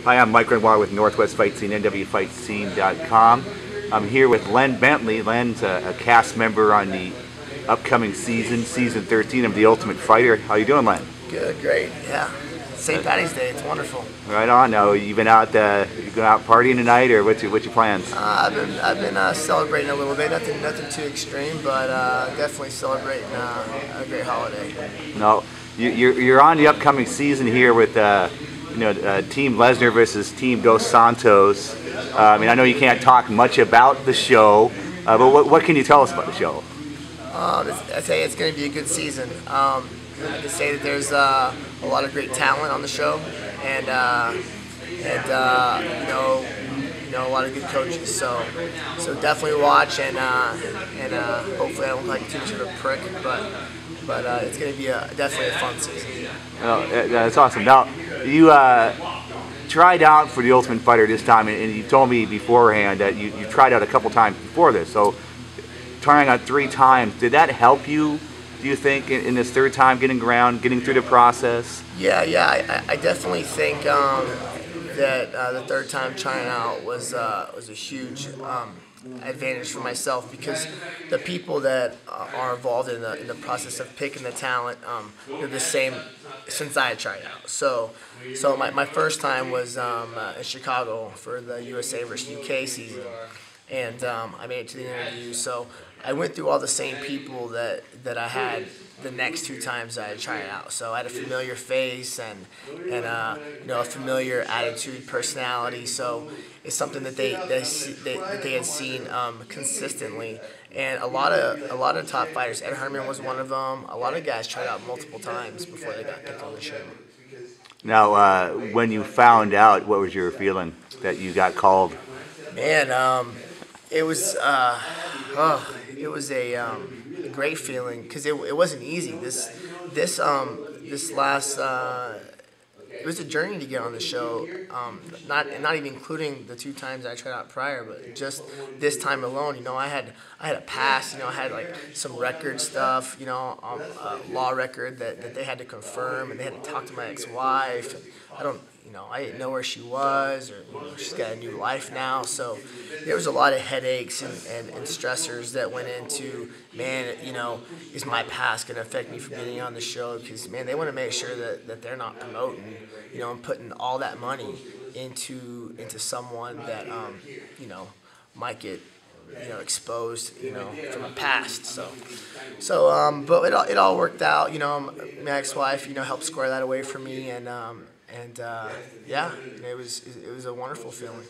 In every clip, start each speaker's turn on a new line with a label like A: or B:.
A: Hi, I'm Mike Renoir with Northwest Fight Scene, NWFightScene.com. I'm here with Len Bentley. Len's a cast member on the upcoming season 13 of The Ultimate Fighter. How you doing, Len?
B: Good, great, yeah. St. Patty's Day, it's wonderful.
A: Right on. Now, you going out partying tonight, or what's your plans?
B: I've been celebrating a little bit, nothing too extreme, but definitely celebrating a great holiday.
A: No, you're on the upcoming season here with Team Lesnar versus Team Dos Santos. I know you can't talk much about the show, but what can you tell us about the show?
B: I'd say it's going to be a good season. I can say that there's a lot of great talent on the show, and a lot of good coaches. So definitely watch, and hopefully I don't look like too much of a prick, but it's going to be definitely a fun season.
A: Oh, that's awesome. Now, you tried out for The Ultimate Fighter this time, and you told me beforehand that you tried out a couple times before this. So trying out 3 times, did that help you, do you think, in this third time, getting through the process?
B: Yeah, I definitely think that the third time trying out was a huge advantage for myself, because the people that are involved in the process of picking the talent, they're the same since I had tried out. So my first time was in Chicago for the USA versus UK season, and I made it to the interview. So I went through all the same people that I had the next 2 times I had tried out. So I had a familiar face and a familiar attitude, personality. So it's something that they had seen consistently. And a lot of top fighters. Ed Herman was one of them. A lot of guys tried out multiple times before they got picked on the show.
A: Now, when you found out, what was your feeling that you got called?
B: Man, it was a great feeling, because it wasn't easy. This last it was a journey to get on the show. Not even including the 2 times I tried out prior, but just this time alone. I had a past. I had like some record stuff. A law record that they had to confirm, and they had to talk to my ex-wife. I didn't know where she was, or she's got a new life now. So there was a lot of headaches and stressors that went into, man, is my past going to affect me from getting on the show? Because, man, they want to make sure that they're not promoting, and putting all that money into someone that, might get, exposed, from a past. But it all worked out. My ex-wife, helped square that away for me, and yeah, it was a wonderful feeling.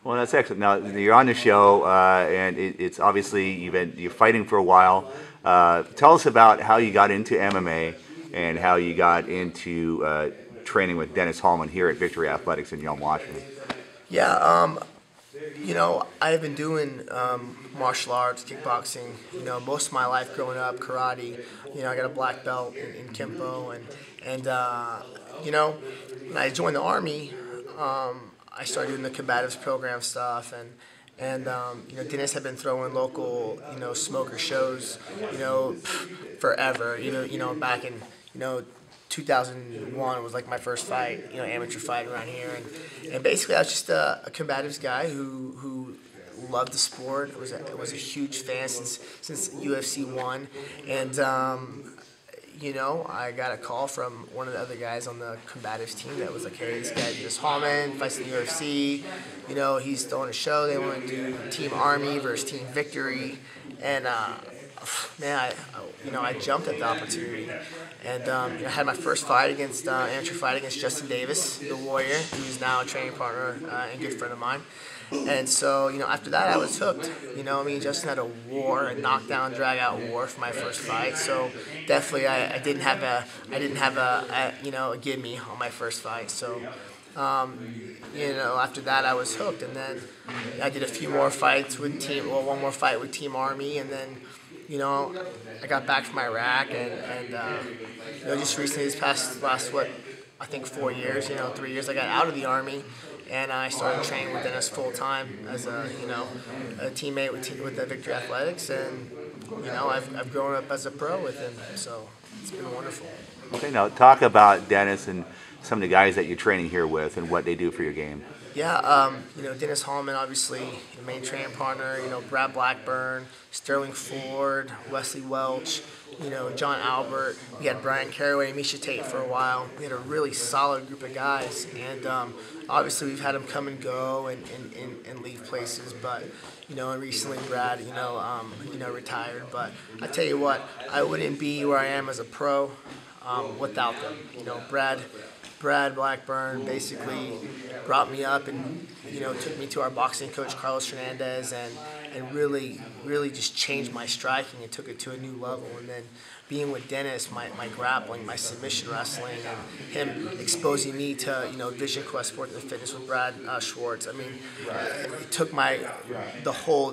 A: Well, that's excellent. Now, you're on the show, and it's obviously you're fighting for a while. Tell us about how you got into MMA and how you got into training with Dennis Hallman here at Victory Athletics in Yelm, Washington.
B: Yeah, I've been doing martial arts, kickboxing, most of my life growing up, karate. I got a black belt in Kempo, and when I joined the Army, I started doing the combatives program stuff, and Dennis had been throwing local, smoker shows, forever. Back in, 2001 was like my first fight, amateur fight around here, and basically I was just a combatives guy who loved the sport. It was a huge fan since UFC 1, and I got a call from one of the other guys on the combatives team that was like, hey, this guy Dennis Hallman fights in the UFC. He's throwing a show. They want to do Team Army versus Team Victory, and man, I jumped at the opportunity, and I had my first fight amateur fight against Justin Davis, the Warrior, who's now a training partner and good friend of mine. And so, after that, I was hooked. Justin had a knockdown, drag-out war for my first fight. So definitely, I didn't have a gimme on my first fight. So, after that, I was hooked. And then I did a few more fights with one more fight with Team Army, and then, I got back from Iraq, and just recently, last 4 years, 3 years, I got out of the Army. And I started training with Dennis full time as a teammate with the Victory Athletics, and I've grown up as a pro with him, so it's been wonderful.
A: Okay, now talk about Dennis and some of the guys that you're training here with and what they do for your game.
B: Yeah, Dennis Hallman, obviously, your main training partner, Brad Blackburn, Sterling Ford, Wesley Welch, John Albert. We had Brian Carraway and Misha Tate for a while. We had a really solid group of guys, and obviously we've had them come and go and leave places, but, and recently Brad, retired. But I tell you what, I wouldn't be where I am as a pro without them. Brad Blackburn basically brought me up and took me to our boxing coach Carlos Hernandez and really just changed my striking and took it to a new level. And then being with Dennis, my grappling, my submission wrestling, and him exposing me to Vision Quest Sports and Fitness with Brad Schwartz. I mean, it took the whole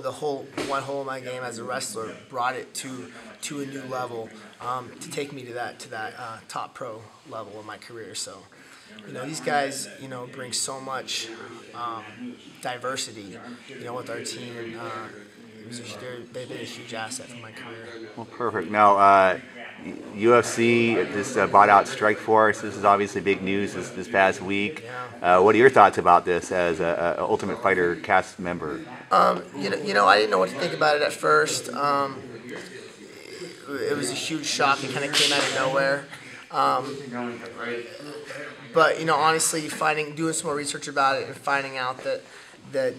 B: one whole of my game as a wrestler, brought it to a new level to take me to that top pro level of my career. So. These guys, bring so much diversity, with our team, and they've been a huge asset for my career.
A: Well, perfect. Now, UFC just bought out Strikeforce. This is obviously big news this past week.
B: Yeah.
A: What are your thoughts about this as an Ultimate Fighter cast member?
B: I didn't know what to think about it at first. It was a huge shock. It kind of came out of nowhere. But honestly, doing some more research about it and finding out that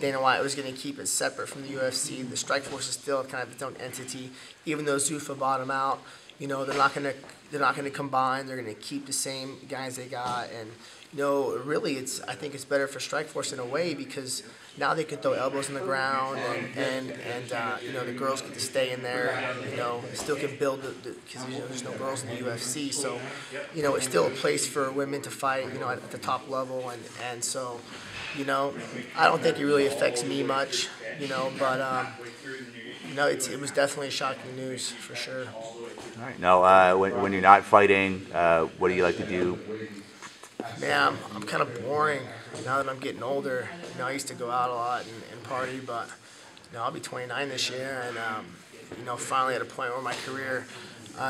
B: Dana White was going to keep it separate from the UFC. The Strikeforce is still kind of its own entity, even though Zuffa bought them out. They're not going to combine. They're going to keep the same guys they got, and really, I think it's better for Strikeforce in a way because now they can throw elbows on the ground, and the girls get to stay in there. Still can build because there's no girls in the UFC, so it's still a place for women to fight. At the top level, and so I don't think it really affects me much. But it was definitely shocking news for sure.
A: All right. Now, when you're not fighting, what do you like to do?
B: Man, I'm kind of boring now that I'm getting older. I used to go out a lot and party, but I'll be 29 this year, and finally at a point where my career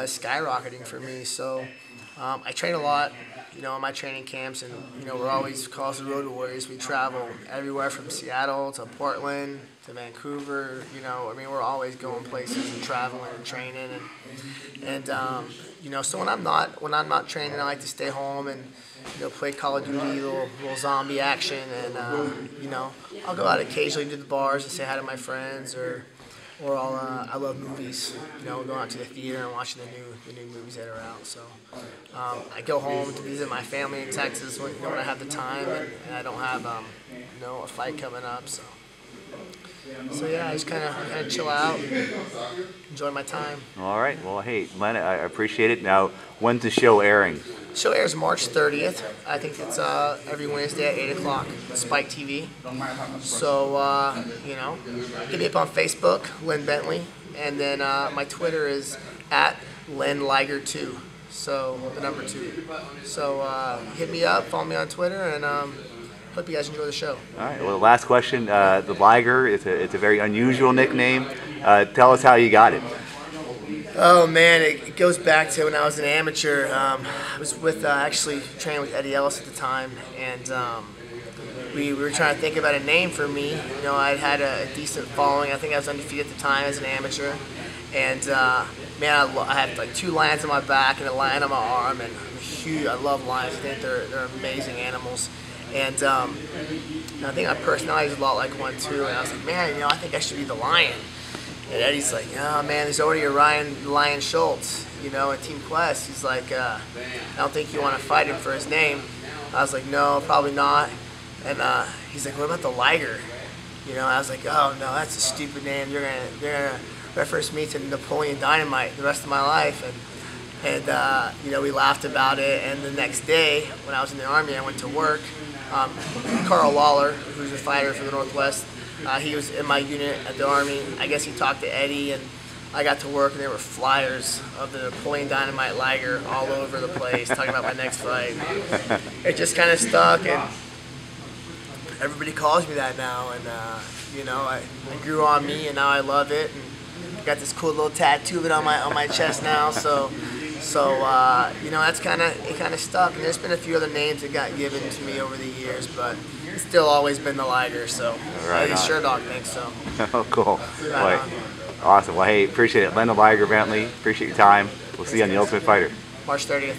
B: is skyrocketing for me. So I train a lot, in my training camps, and we're always called the Road Warriors. We travel everywhere from Seattle to Portland to Vancouver. We're always going places and traveling and training, and so when I'm not training, I like to stay home and play Call of Duty, little zombie action, and I'll go out occasionally to the bars and say hi to my friends, or I love movies, going out to the theater and watching the new movies that are out. So I go home to visit my family in Texas when I have the time and I don't have a fight coming up. So yeah, I just kind of chill out, enjoy my time.
A: All right. Well, hey, Len, I appreciate it. Now, when's the show airing?
B: The show airs March 30th. I think it's every Wednesday at 8 o'clock, Spike TV. So, hit me up on Facebook, Len Bentley, and then my Twitter is @LenLiger2, so the number 2. So hit me up, follow me on Twitter, and hope you guys enjoy the show.
A: All right. Well, last question. The Liger, it's a very unusual nickname. Tell us how you got it.
B: Oh man, it goes back to when I was an amateur. I was actually training with Eddie Ellis at the time, and we were trying to think about a name for me. I'd had a decent following. I think I was undefeated at the time as an amateur, and man, I had like 2 lions on my back and a lion on my arm, and I love lions. I think they're amazing animals. And I think my personality is a lot like one too. And I was like, man, I think I should be the lion. And Eddie's like, oh man, there's already a Lion Schultz, at Team Quest. He's like, I don't think you want to fight him for his name. I was like, no, probably not. And he's like, what about the Liger? I was like, oh no, that's a stupid name. They're gonna reference me to Napoleon Dynamite the rest of my life. And we laughed about it. And the next day, when I was in the Army, I went to work. Carl Lawler, who's a fighter from the Northwest, he was in my unit at the Army. I guess he talked to Eddie, and I got to work, and there were flyers of the Napoleon Dynamite Liger all over the place, talking about my next fight. It just kind of stuck, and everybody calls me that now. And I grew on me, and now I love it. And I got this cool little tattoo of it on my chest now. So So you know, it kind of stuck. And there's been a few other names that got given to me over the years, but it's still always been the Liger. So sure dog thinks so.
A: Oh, cool.
B: Right on.
A: Awesome. Well, hey, appreciate it. Len the Liger Bentley, appreciate your time. We'll see you on The Ultimate Fighter.
B: March 30th.